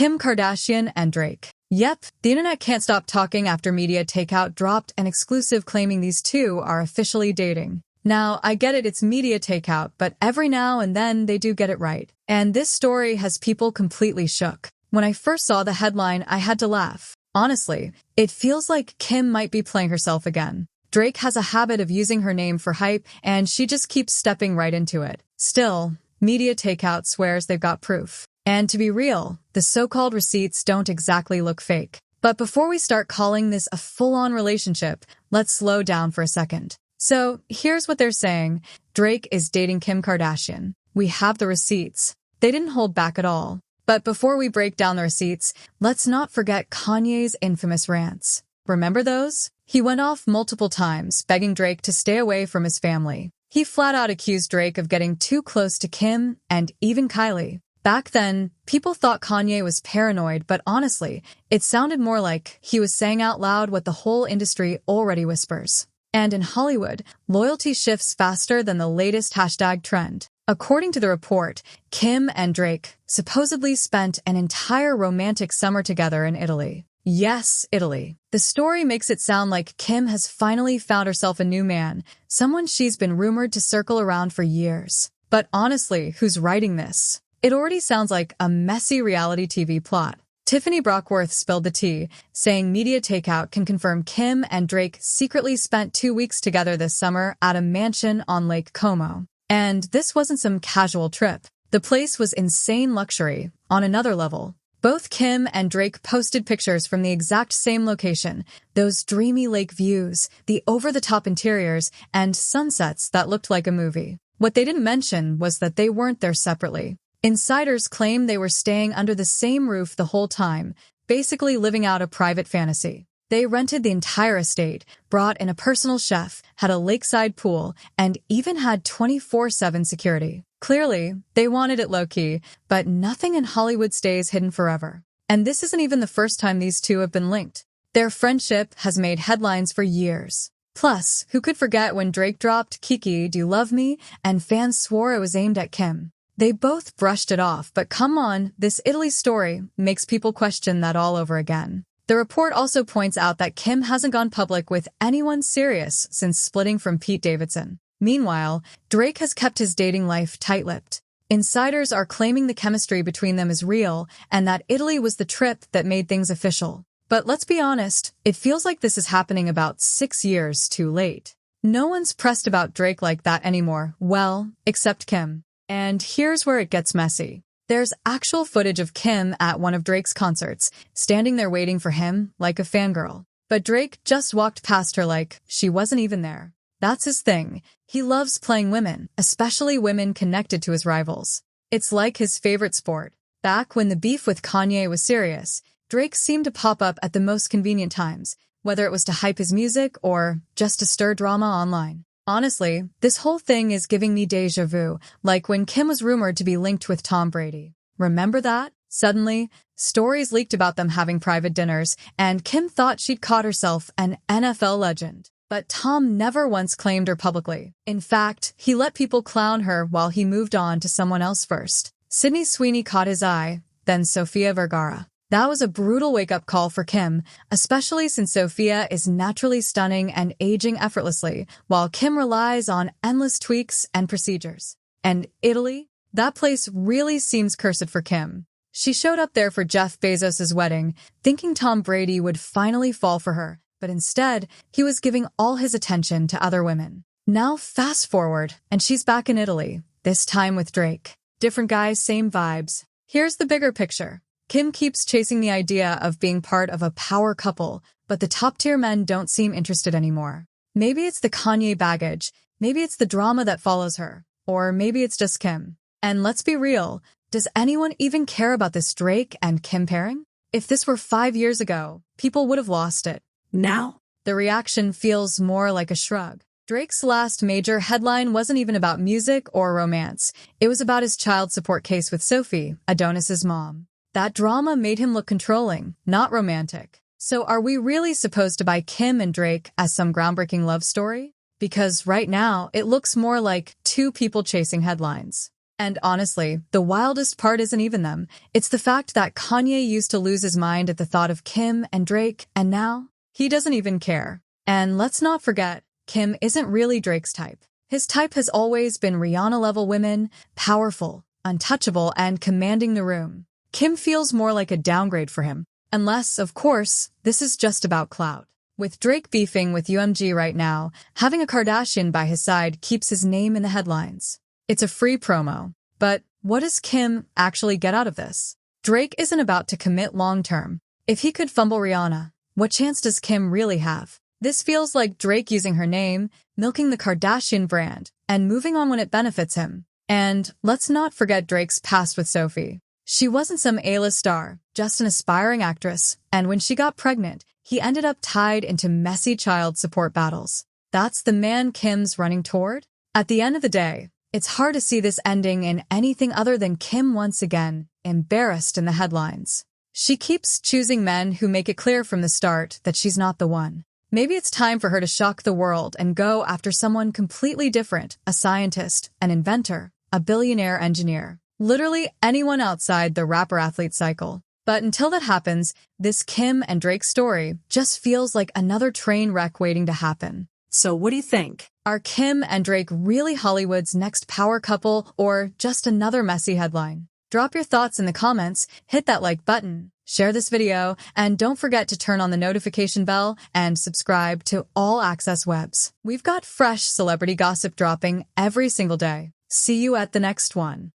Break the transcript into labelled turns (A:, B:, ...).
A: Kim Kardashian and Drake. Yep, the internet can't stop talking after Media Takeout dropped an exclusive claiming these two are officially dating. Now, I get it's Media Takeout, but every now and then they do get it right. And this story has people completely shook. When I first saw the headline, I had to laugh. Honestly, it feels like Kim might be playing herself again. Drake has a habit of using her name for hype, and she just keeps stepping right into it. Still, Media Takeout swears they've got proof. And to be real, the so-called receipts don't exactly look fake. But before we start calling this a full-on relationship, let's slow down for a second. So, here's what they're saying. Drake is dating Kim Kardashian. We have the receipts. They didn't hold back at all. But before we break down the receipts, let's not forget Kanye's infamous rants. Remember those? He went off multiple times, begging Drake to stay away from his family. He flat out accused Drake of getting too close to Kim and even Kylie. Back then, people thought Kanye was paranoid, but honestly, it sounded more like he was saying out loud what the whole industry already whispers. And in Hollywood, loyalty shifts faster than the latest hashtag trend. According to the report, Kim and Drake supposedly spent an entire romantic summer together in Italy. Yes, Italy. The story makes it sound like Kim has finally found herself a new man, someone she's been rumored to circle around for years. But honestly, who's writing this? It already sounds like a messy reality TV plot. Tiffany Brockworth spilled the tea, saying Media Takeout can confirm Kim and Drake secretly spent 2 weeks together this summer at a mansion on Lake Como. And this wasn't some casual trip. The place was insane luxury, on another level. Both Kim and Drake posted pictures from the exact same location, those dreamy lake views, the over-the-top interiors, and sunsets that looked like a movie. What they didn't mention was that they weren't there separately. Insiders claim they were staying under the same roof the whole time, basically living out a private fantasy. They rented the entire estate, brought in a personal chef, had a lakeside pool, and even had 24/7 security. Clearly, they wanted it low-key, but nothing in Hollywood stays hidden forever. And this isn't even the first time these two have been linked. Their friendship has made headlines for years. Plus, who could forget when Drake dropped Kiki, Do You Love Me? And fans swore it was aimed at Kim. They both brushed it off, but come on, this Italy story makes people question that all over again. The report also points out that Kim hasn't gone public with anyone serious since splitting from Pete Davidson. Meanwhile, Drake has kept his dating life tight-lipped. Insiders are claiming the chemistry between them is real and that Italy was the trip that made things official. But let's be honest, it feels like this is happening about 6 years too late. No one's pressed about Drake like that anymore, well, except Kim. And here's where it gets messy. There's actual footage of Kim at one of Drake's concerts, standing there waiting for him like a fangirl. But Drake just walked past her like she wasn't even there. That's his thing. He loves playing women, especially women connected to his rivals. It's like his favorite sport. Back when the beef with Kanye was serious, Drake seemed to pop up at the most convenient times, whether it was to hype his music or just to stir drama online. Honestly, this whole thing is giving me déjà vu, like when Kim was rumored to be linked with Tom Brady. Remember that? Suddenly, stories leaked about them having private dinners, and Kim thought she'd caught herself an NFL legend. But Tom never once claimed her publicly. In fact, he let people clown her while he moved on to someone else first. Sydney Sweeney caught his eye, then Sofia Vergara. That was a brutal wake-up call for Kim, especially since Sofia is naturally stunning and aging effortlessly, while Kim relies on endless tweaks and procedures. And Italy? That place really seems cursed for Kim. She showed up there for Jeff Bezos' wedding, thinking Tom Brady would finally fall for her, but instead, he was giving all his attention to other women. Now fast forward, and she's back in Italy, this time with Drake. Different guys, same vibes. Here's the bigger picture. Kim keeps chasing the idea of being part of a power couple, but the top-tier men don't seem interested anymore. Maybe it's the Kanye baggage, maybe it's the drama that follows her, or maybe it's just Kim. And let's be real, does anyone even care about this Drake and Kim pairing? If this were 5 years ago, people would have lost it. Now, the reaction feels more like a shrug. Drake's last major headline wasn't even about music or romance. It was about his child support case with Sophie, Adonis's mom. That drama made him look controlling, not romantic. So are we really supposed to buy Kim and Drake as some groundbreaking love story? Because right now, it looks more like two people chasing headlines. And honestly, the wildest part isn't even them. It's the fact that Kanye used to lose his mind at the thought of Kim and Drake, and now he doesn't even care. And let's not forget, Kim isn't really Drake's type. His type has always been Rihanna-level women, powerful, untouchable, and commanding the room. Kim feels more like a downgrade for him. Unless, of course, this is just about clout. With Drake beefing with UMG right now, having a Kardashian by his side keeps his name in the headlines. It's a free promo. But what does Kim actually get out of this? Drake isn't about to commit long-term. If he could fumble Rihanna, what chance does Kim really have? This feels like Drake using her name, milking the Kardashian brand, and moving on when it benefits him. And let's not forget Drake's past with Sophie. She wasn't some A-list star, just an aspiring actress, and when she got pregnant, he ended up tied into messy child support battles. That's the man Kim's running toward? At the end of the day, it's hard to see this ending in anything other than Kim once again, embarrassed in the headlines. She keeps choosing men who make it clear from the start that she's not the one. Maybe it's time for her to shock the world and go after someone completely different, a scientist, an inventor, a billionaire engineer. Literally anyone outside the rapper-athlete cycle. But until that happens, this Kim and Drake story just feels like another train wreck waiting to happen.
B: So what do you think?
A: Are Kim and Drake really Hollywood's next power couple or just another messy headline? Drop your thoughts in the comments, hit that like button, share this video, and don't forget to turn on the notification bell and subscribe to All Access Webs. We've got fresh celebrity gossip dropping every single day. See you at the next one.